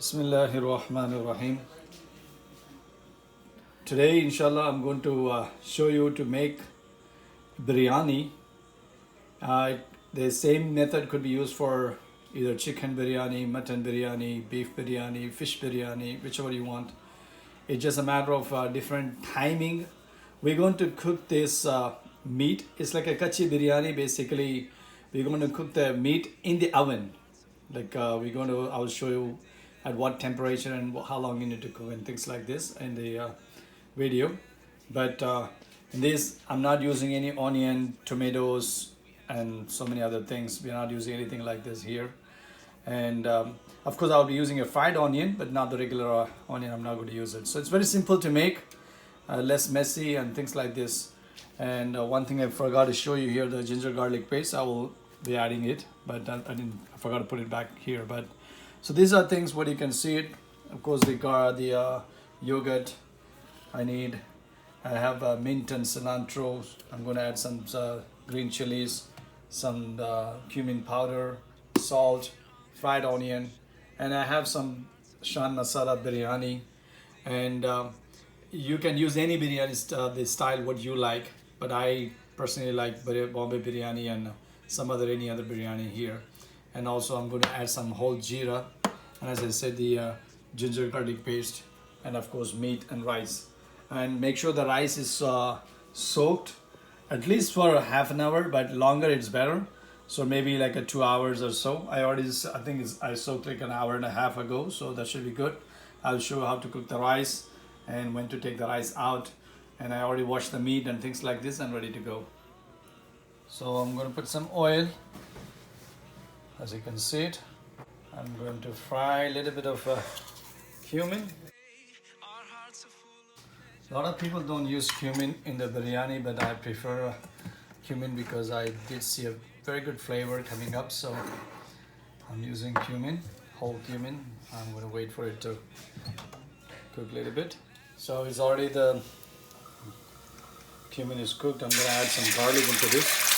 Bismillahirrahmanirrahim. Today, inshallah, I'm going to show you to make biryani. The same method could be used for either chicken biryani, mutton biryani, beef biryani, fish biryani, whichever you want. It's just a matter of different timing. We're going to cook this meat. It's like a kachi biryani. Basically, we're going to cook the meat in the oven. I'll show you at what temperature and how long you need to cook and things like this in the video. But in this, I'm not using any onion, tomatoes, and so many other things. We're not using anything like this here. And of course, I'll be using a fried onion, but not the regular onion. I'm not going to use it. So it's very simple to make, less messy and things like this. And one thing I forgot to show you here, the ginger garlic paste. I will be adding it, but I forgot to put it back here. But so these are things what you can see it. Of course, the yogurt. I have mint and cilantro. I'm going to add some green chilies, some cumin powder, salt, fried onion, and I have some shan masala biryani. And you can use any biryani the style what you like, but I personally like Bombay biryani and some any other biryani here. And also I'm going to add some whole jeera, and as I said, the ginger garlic paste, and of course meat and rice. And make sure the rice is soaked at least for half an hour, but longer it's better. So maybe like 2 hours or so. I soaked like an hour and a half ago, so that should be good. I'll show you how to cook the rice and when to take the rice out. And I already washed the meat and things like this and ready to go. So I'm going to put some oil. As you can see it, I'm going to fry a little bit of cumin. A lot of people don't use cumin in the biryani, but I prefer cumin because I did see a very good flavor coming up. So I'm using cumin, whole cumin. I'm going to wait for it to cook a little bit. So it's already the cumin is cooked. I'm going to add some garlic into this.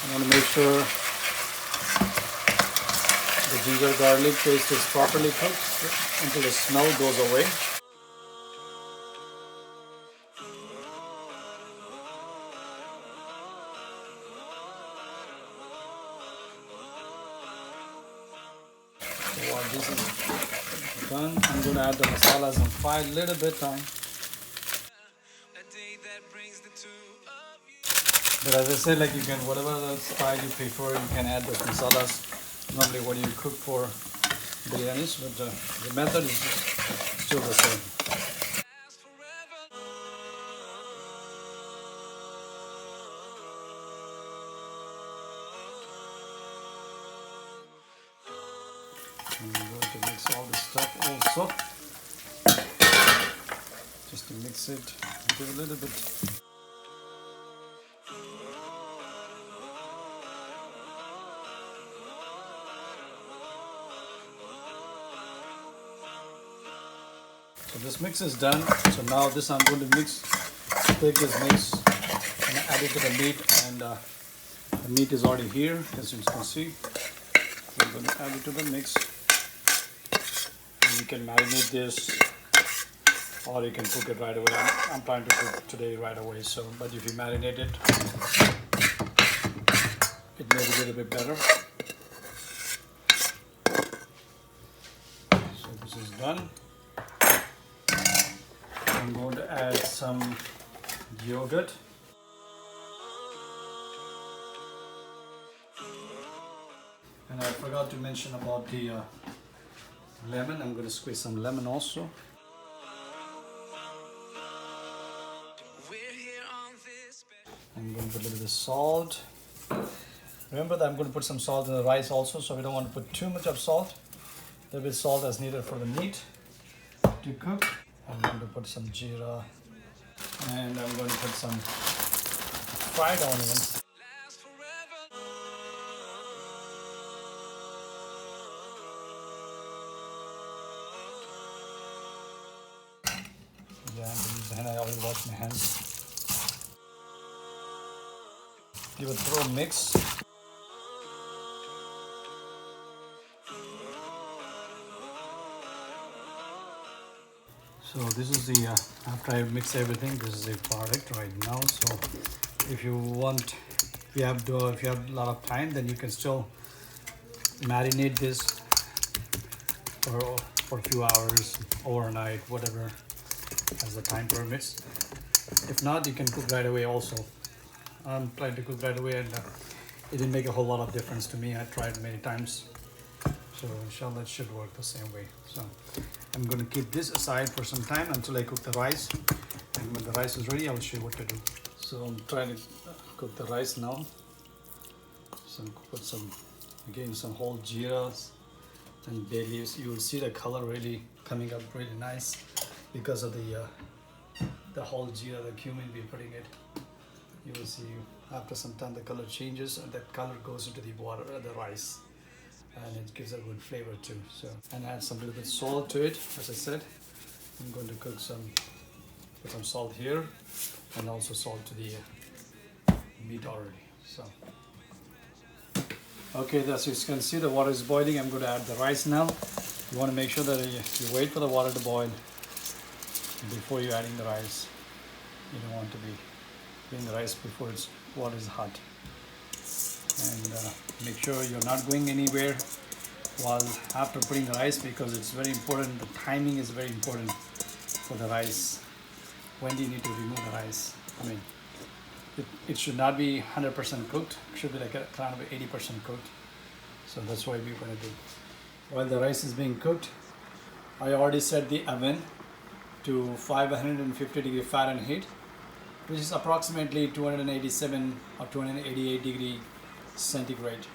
I want to make sure the ginger garlic paste is properly cooked until the smell goes away. So while this is done, I'm going to add the masalas and fry a little bit on. But as I said, like you can, whatever the style you prefer, you can add those masalas. Normally what you cook for biryanis, but the method is still the same. I'm going to mix all this stuff also. Just to mix it, give a little bit. So this mix is done. So now this I'm going to take this mix and add it to the meat, and the meat is already here, as you can see. So I'm going to add it to the mix, and you can marinate this, or you can cook it right away. I'm trying to cook today right away. So, but if you marinate it, it may be a little bit better. So this is done. I'm going to add some yogurt. And I forgot to mention about the lemon. I'm going to squeeze some lemon also. I'm going to put a little bit of salt. Remember that I'm going to put some salt in the rice also, so we don't want to put too much of salt. A little bit of salt as needed for the meat to cook. I'm going to put some jeera, and I'm going to put some fried onions. Yeah, and I already washed my hands. Give a thorough mix. So this is the after I mix everything, this is the product right now. So if you want, if you have a lot of time, then you can still marinate this for a few hours, overnight, whatever as the time permits. If not, you can cook right away also. I'm trying to cook right away, and it didn't make a whole lot of difference to me. I tried many times, so inshallah it should work the same way. So I'm going to keep this aside for some time until I cook the rice, and when the rice is ready, I'll show you what to do. So I'm trying to cook the rice now. So put some whole jeeras and bay leaves. You will see the color really coming up really nice because of the whole jeera, the cumin we're putting it. You will see after some time the color changes, and that color goes into the water, the rice, and it gives a good flavor too. So, and add some little bit salt to it. As I said, I'm going to put some salt here, and also salt to the meat already. So okay, as you can see, the water is boiling. I'm going to add the rice now. You want to make sure that you wait for the water to boil before you're adding the rice. You don't want to be doing the rice before water is hot. And make sure you're not going anywhere while after putting the rice, because it's very important. The timing is very important for the rice. When do you need to remove the rice? I mean, it should not be 100% cooked. It should be like around 80% cooked. So that's what we're going to do. While the rice is being cooked, I already set the oven to 550 degree Fahrenheit, which is approximately 287 or 288 degree centigrade.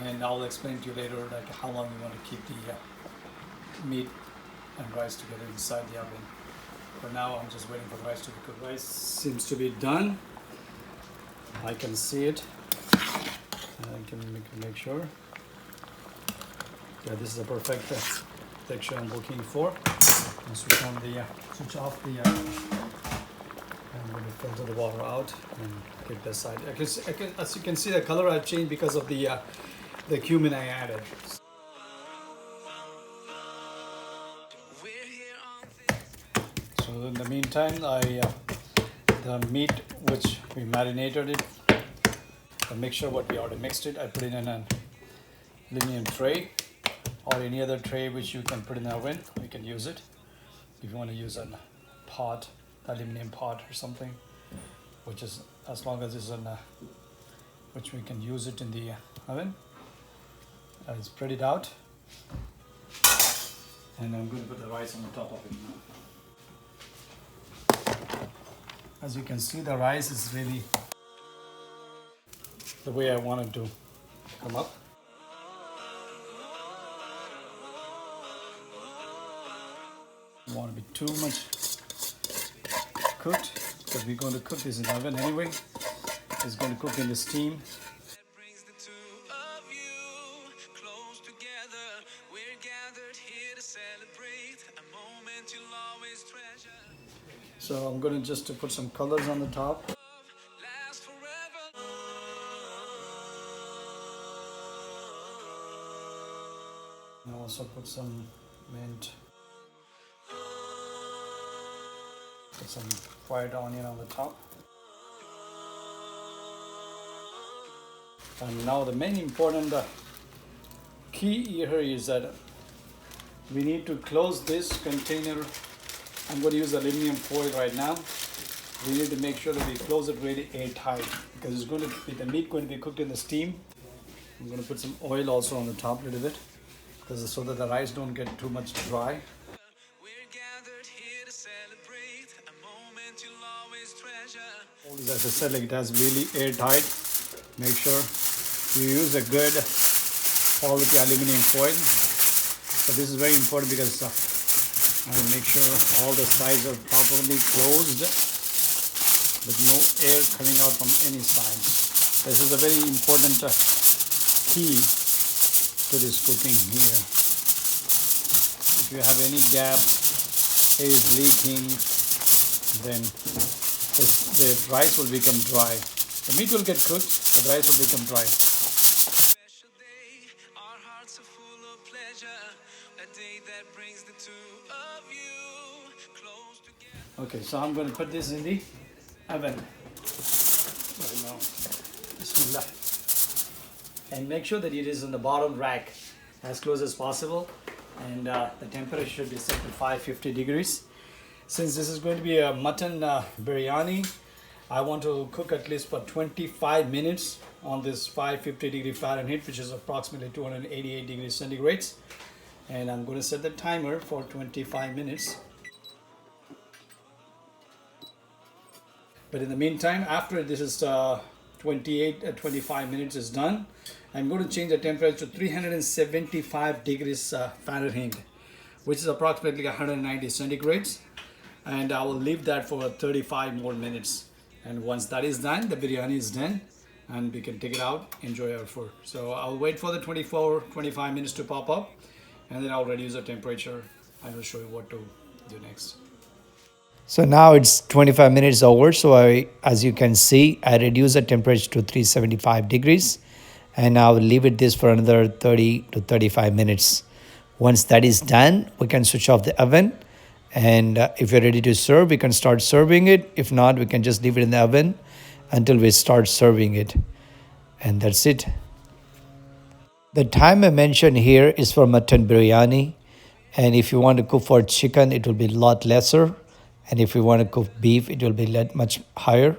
And I'll explain to you later like how long you want to keep the meat and rice together inside the oven. For now, I'm just waiting for the rice to be cooked. Rice seems to be done. I can see it. I can make sure. Yeah, this is a perfect texture I'm looking for. And switch off the. I'm going to filter the water out and keep this side. As you can see, the color has changed because of the cumin I added. So in the meantime, the meat which we marinated it, the mixture what we already mixed it, I put it in an aluminum tray or any other tray which you can put in the oven. You can use it if you want to use a pot, aluminum pot or something, which is as long as it's which we can use it in the oven. It's spread it out, and I'm going to put the rice on the top of it now. As you can see, the rice is really the way I want it to come up. Don't want to be too much cooked, because we're going to cook this in the oven anyway. It's going to cook in the steam. So I'm going to just put some colors on the top. And also put some mint. Put some fried onion on the top. And now the main important key here is that we need to close this container. I'm going to use aluminum foil right now. We need to make sure that we close it really airtight, because it's going to be, the meat going to be cooked in the steam. I'm going to put some oil also on the top a little bit, because so that the rice don't get too much dry. As I said, like it has really airtight. Make sure you use a good quality aluminum foil. So this is very important, because and make sure all the sides are properly closed with no air coming out from any side. This is a very important key to this cooking here. If you have any gap, air is leaking, then the rice will become dry. The meat will get cooked, but the rice will become dry. A day that brings the two of you Okay, so I'm going to put this in the oven right now. Bismillah. And make sure that it is on the bottom rack as close as possible, and the temperature should be set to 550 degrees. Since this is going to be a mutton biryani, I want to cook at least for 25 minutes on this 550 degree Fahrenheit, which is approximately 288 degrees centigrade. And I'm going to set the timer for 25 minutes. But in the meantime, after this is 25 minutes is done, I'm going to change the temperature to 375 degrees Fahrenheit, which is approximately 190 centigrades. And I will leave that for 35 more minutes. And once that is done, the biryani is done and we can take it out, enjoy our food. So I'll wait for the 25 minutes to pop up, and then I'll reduce the temperature and will show you what to do next. So now it's 25 minutes over. So as you can see, I reduced the temperature to 375 degrees, and I will leave it this for another 30 to 35 minutes. Once that is done, we can switch off the oven. And if you're ready to serve, we can start serving it. If not, we can just leave it in the oven until we start serving it. And that's it. The time I mentioned here is for mutton biryani. And if you want to cook for chicken, it will be a lot lesser. And if you want to cook beef, it will be much higher.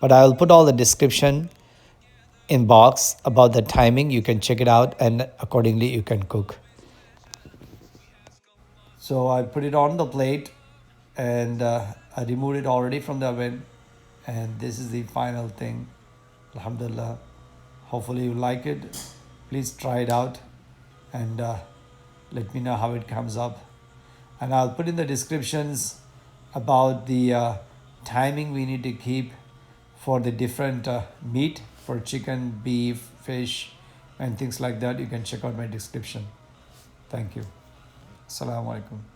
But I will put all the description in box about the timing. You can check it out, and accordingly you can cook. So I put it on the plate, and I removed it already from the oven, and this is the final thing. Alhamdulillah. Hopefully you like it. Please try it out, and let me know how it comes up. And I'll put in the descriptions about the timing we need to keep for the different meat, for chicken, beef, fish, and things like that. You can check out my description. Thank you. Assalamu alaikum.